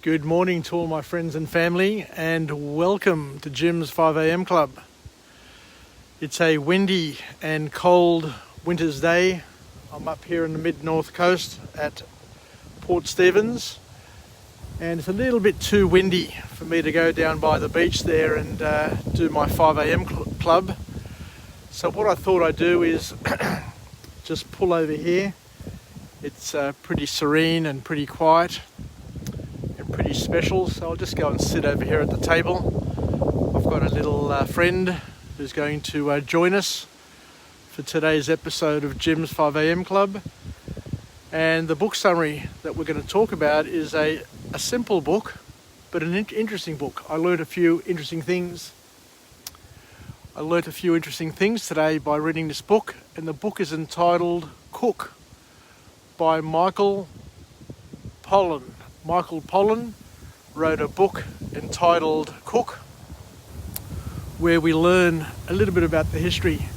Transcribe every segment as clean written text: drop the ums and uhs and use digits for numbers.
Good morning to all my friends and family, and welcome to Jim's 5am Club. It's a windy and cold winter's day. I'm up here in the mid-north coast at Port Stephens, and it's a little bit too windy for me to go down by the beach there and do my 5am club. So what I thought I'd do is just pull over here. It's pretty serene and pretty quiet. Pretty special, so I'll just go and sit over here at the table. I've got a little friend who's going to join us for today's episode of Jim's 5am Club, and the book summary that we're going to talk about is a simple book, but an interesting book. I learned a few interesting things. Today by reading this book, and the book is entitled Cook by Michael Pollan. Michael Pollan wrote a book entitled Cook, where we learn a little bit about the history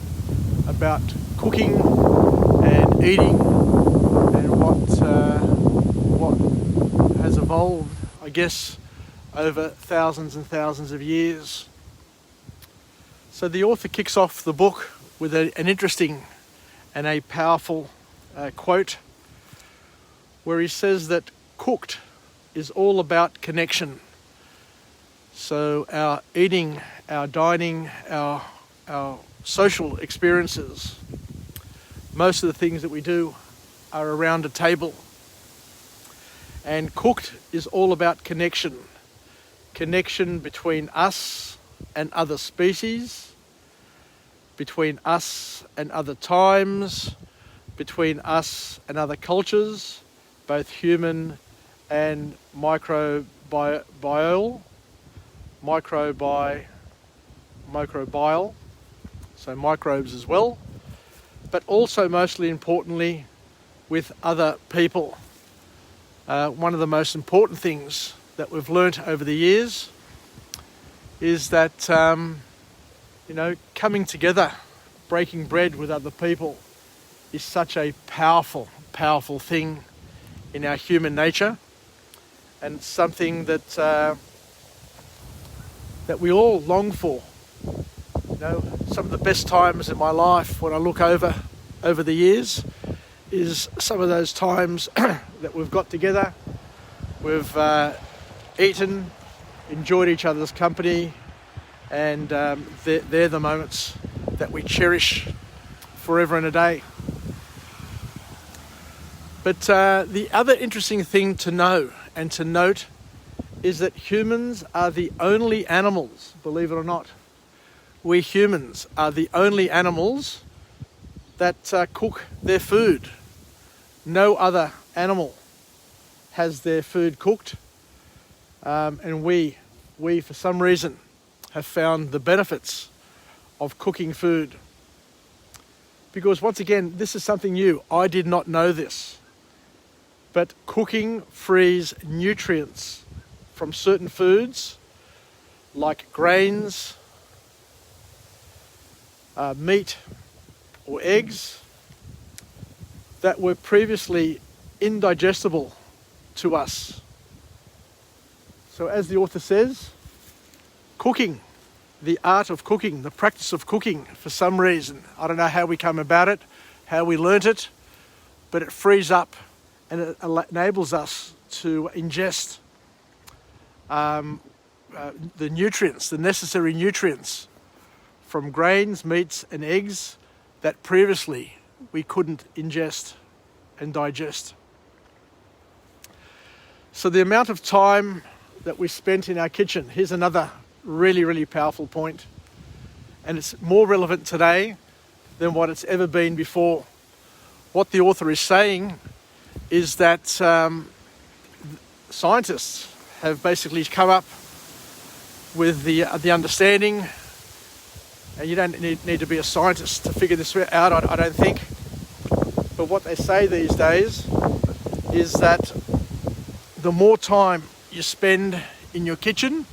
about cooking and eating and what has evolved, I guess, over thousands and thousands of years. So the author kicks off the book with an interesting and a powerful quote, where he says that cooked is all about connection. So our eating, our dining, our social experiences, most of the things that we do are around a table. And cooked is all about connection. Connection between us and other species, between us and other times, between us and other cultures, both human and microbial, so microbes as well, but also mostly importantly with other people. One of the most important things that we've learnt over the years is that coming together, breaking bread with other people is such a powerful thing in our human nature. And something that we all long for. Some of the best times in my life when I look over the years is some of those times that we've got together, we've eaten, enjoyed each other's company, and they're the moments that we cherish forever and a day. But the other interesting thing to know and to note is that humans are the only animals, believe it or not, we humans are the only animals that cook their food. No other animal has their food cooked, and we for some reason have found the benefits of cooking food. Because once again, this is something new. I did not know this. But cooking frees nutrients from certain foods like grains, meat or eggs that were previously indigestible to us. So as the author says, cooking, the art of cooking, the practice of cooking, for some reason, I don't know how we come about it, how we learnt it, but it frees up and it enables us to ingest the nutrients, the necessary nutrients from grains, meats and eggs that previously we couldn't ingest and digest. So the amount of time that we spent in our kitchen, here's another really powerful point, and it's more relevant today than what it's ever been before. What the author is saying is that scientists have basically come up with the understanding, and you don't need to be a scientist to figure this out, I don't think, but what they say these days is that the more time you spend in your kitchen,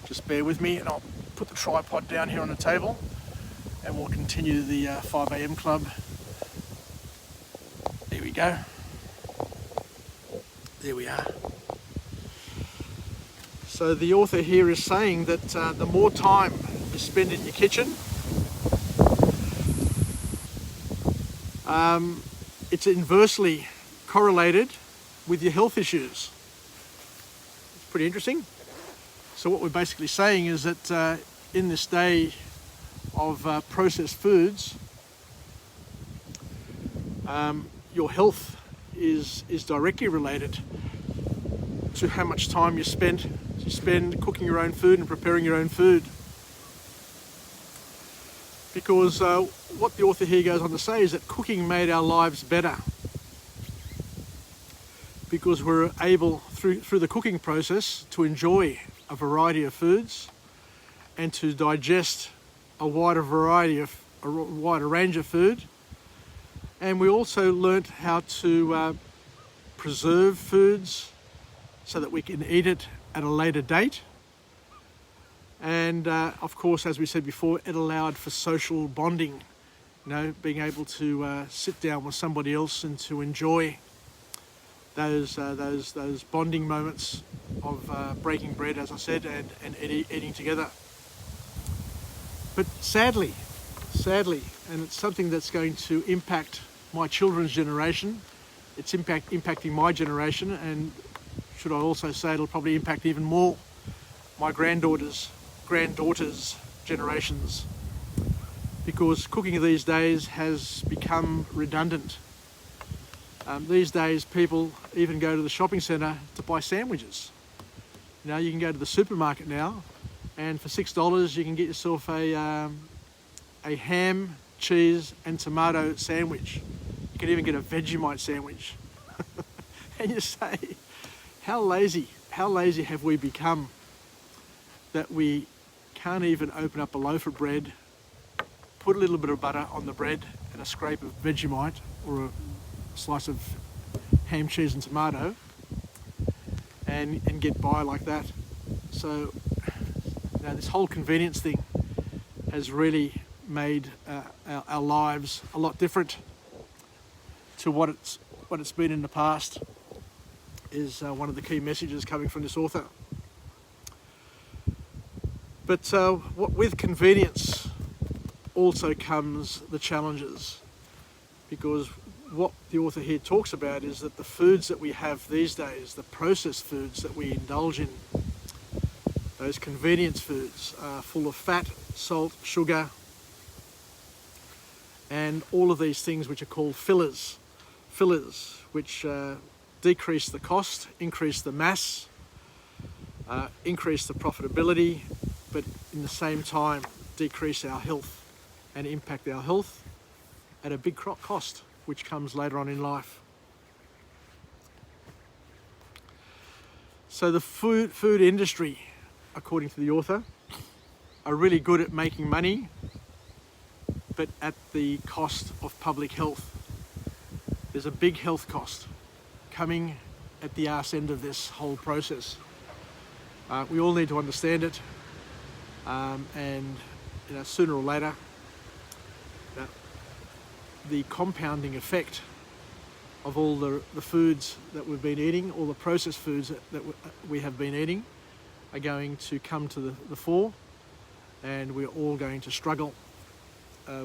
just bear with me and I'll put the tripod down here on the table and we'll continue the 5am Club. There we go. There we are. So the author here is saying that the more time you spend in your kitchen, it's inversely correlated with your health issues. It's pretty interesting. So what we're basically saying is that in this day of processed foods, your health is directly related to how much time you spend cooking your own food and preparing your own food. Because what the author here goes on to say is that cooking made our lives better, because we're able through the cooking process to enjoy a variety of foods and to digest a wider range of food. And we also learnt how to preserve foods so that we can eat it at a later date. And of course, as we said before, it allowed for social bonding, being able to sit down with somebody else and to enjoy those bonding moments of breaking bread, as I said, and eating together. But sadly, and it's something that's going to impact my children's generation, it's impacting my generation, and should I also say it'll probably impact even more my granddaughters' generations, because cooking these days has become redundant. These days people even go to the shopping centre to buy sandwiches. You can go to the supermarket now, and for $6 you can get yourself a ham, cheese and tomato sandwich. You can even get a Vegemite sandwich. And you say, how lazy have we become that we can't even open up a loaf of bread, put a little bit of butter on the bread and a scrape of Vegemite or a slice of ham, cheese and tomato and get by like that. So this whole convenience thing has really made our lives a lot different to what it's been in the past, is one of the key messages coming from this author. But with convenience also comes the challenges, because what the author here talks about is that the foods that we have these days, the processed foods that we indulge in, those convenience foods are full of fat, salt, sugar, and all of these things which are called fillers which decrease the cost, increase the mass, increase the profitability, but in the same time decrease our health and impact our health at a big cost, which comes later on in life. So the food industry, according to the author, are really good at making money, but at the cost of public health. There's a big health cost coming at the arse end of this whole process. We all need to understand it, and sooner or later, the compounding effect of all the foods that we've been eating, all the processed foods that we have been eating, are going to come to the fore, and we're all going to struggle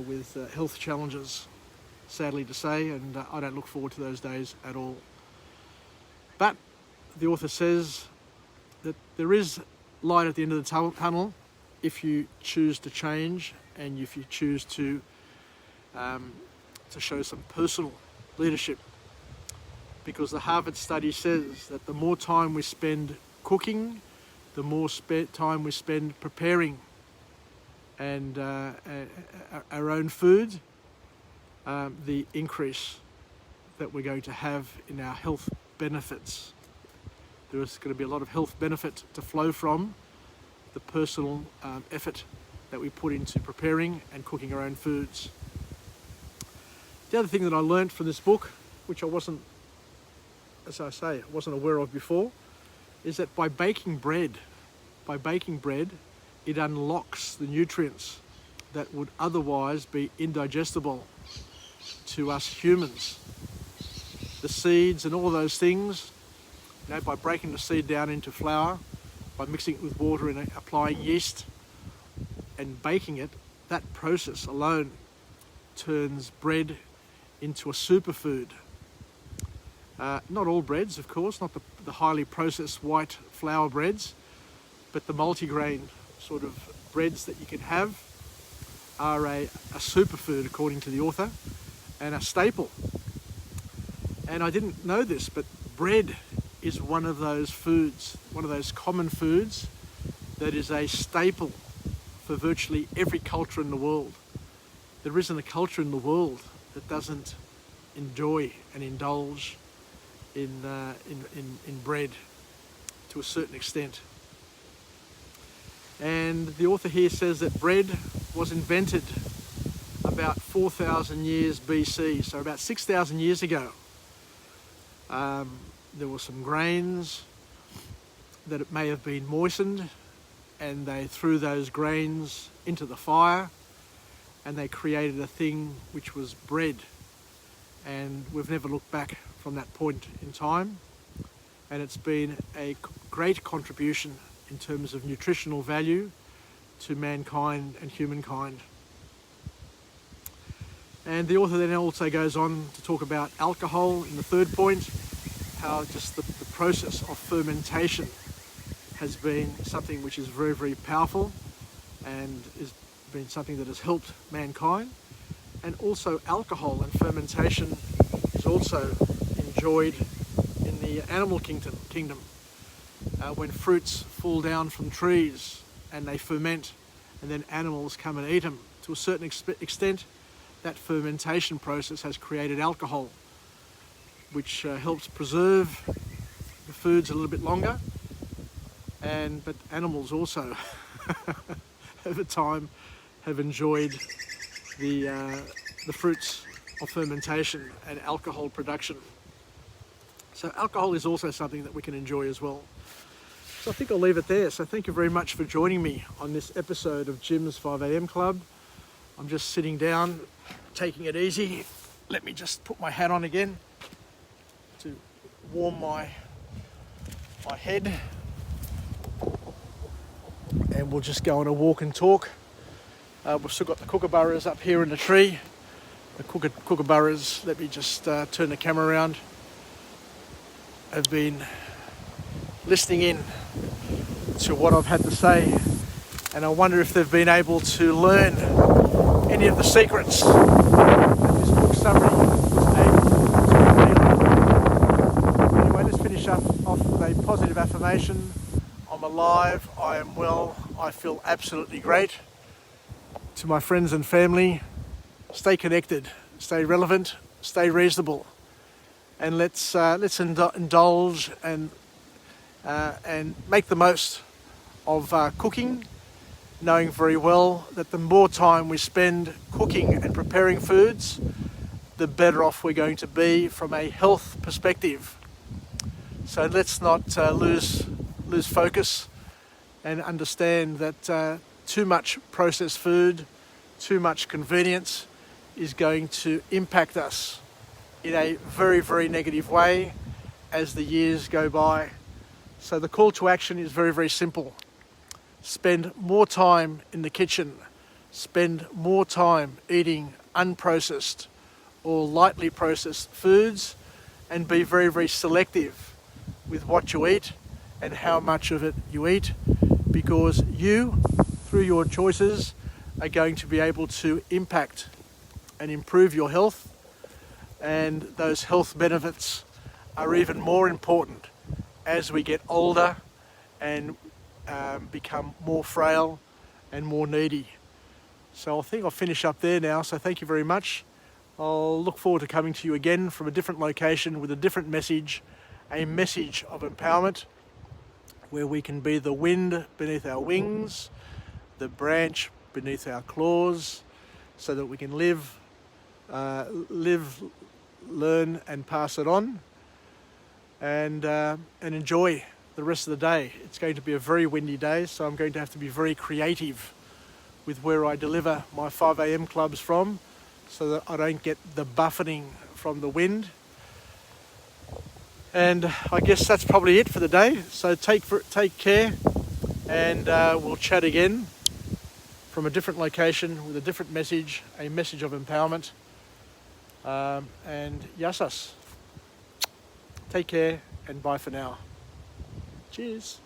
with health challenges, sadly to say, and I don't look forward to those days at all. But the author says that there is light at the end of the tunnel if you choose to change and if you choose to show some personal leadership. Because the Harvard study says that the more time we spend cooking, the more time we spend preparing and our own food, the increase that we're going to have in our health benefits. There is going to be a lot of health benefit to flow from the personal effort that we put into preparing and cooking our own foods. The other thing that I learned from this book, which I wasn't aware of before, is that by baking bread, it unlocks the nutrients that would otherwise be indigestible to us humans. The seeds and all those things by breaking the seed down into flour, by mixing it with water and applying yeast and baking it, that process alone turns bread into a superfood. Not all breads, of course, not the highly processed white flour breads, but the multigrain sort of breads that you can have are a superfood, according to the author, and a staple. And I didn't know this, but bread is one of those foods, one of those common foods that is a staple for virtually every culture in the world. There isn't a culture in the world that doesn't enjoy and indulge in bread to a certain extent. And the author here says that bread was invented about 4,000 years BC, so about 6,000 years ago. There were some grains that it may have been moistened, and they threw those grains into the fire and they created a thing which was bread. And we've never looked back from that point in time, and it's been a great contribution in terms of nutritional value to mankind and humankind. And the author then also goes on to talk about alcohol in the third point, how just the process of fermentation has been something which is very, very powerful and has been something that has helped mankind. And also alcohol and fermentation is also enjoyed in the animal kingdom. When fruits fall down from trees and they ferment, and then animals come and eat them, to a certain extent, that fermentation process has created alcohol, which helps preserve the foods a little bit longer. But animals also, over time, have enjoyed the fruits of fermentation and alcohol production. So alcohol is also something that we can enjoy as well. So I think I'll leave it there. So thank you very much for joining me on this episode of Jim's 5am Club. I'm just sitting down, taking it easy. Let me just put my hat on again to warm my head. And we'll just go on a walk and talk. We've still got the kookaburras up here in the tree. The kookaburras, let me just turn the camera around, have been listening in to what I've had to say, and I wonder if they've been able to learn any of the secrets that this book summary was able to reveal. Anyway, let's finish off with a positive affirmation. I'm alive, I am well, I feel absolutely great. To my friends and family, stay connected, stay relevant, stay reasonable, and let's indulge and make the most of cooking, knowing very well that the more time we spend cooking and preparing foods, the better off we're going to be from a health perspective. So let's not lose focus and understand that too much processed food, too much convenience is going to impact us in a very, very negative way as the years go by. So the call to action is very, very simple. Spend more time in the kitchen. Spend more time eating unprocessed or lightly processed foods, and be very, very selective with what you eat and how much of it you eat, because you, through your choices, are going to be able to impact and improve your health, and those health benefits are even more important as we get older and become more frail and more needy. So I think I'll finish up there now. So thank you very much. I'll look forward to coming to you again from a different location with a different message, a message of empowerment, where we can be the wind beneath our wings, the branch beneath our claws, so that we can live, learn and pass it on, and enjoy the rest of the day. It's going to be a very windy day, so I'm going to have to be very creative with where I deliver my 5am clubs from, so that I don't get the buffeting from the wind. And I guess that's probably it for the day. So take care, and we'll chat again from a different location with a different message, a message of empowerment. And yasas. Take care and bye for now. Cheers.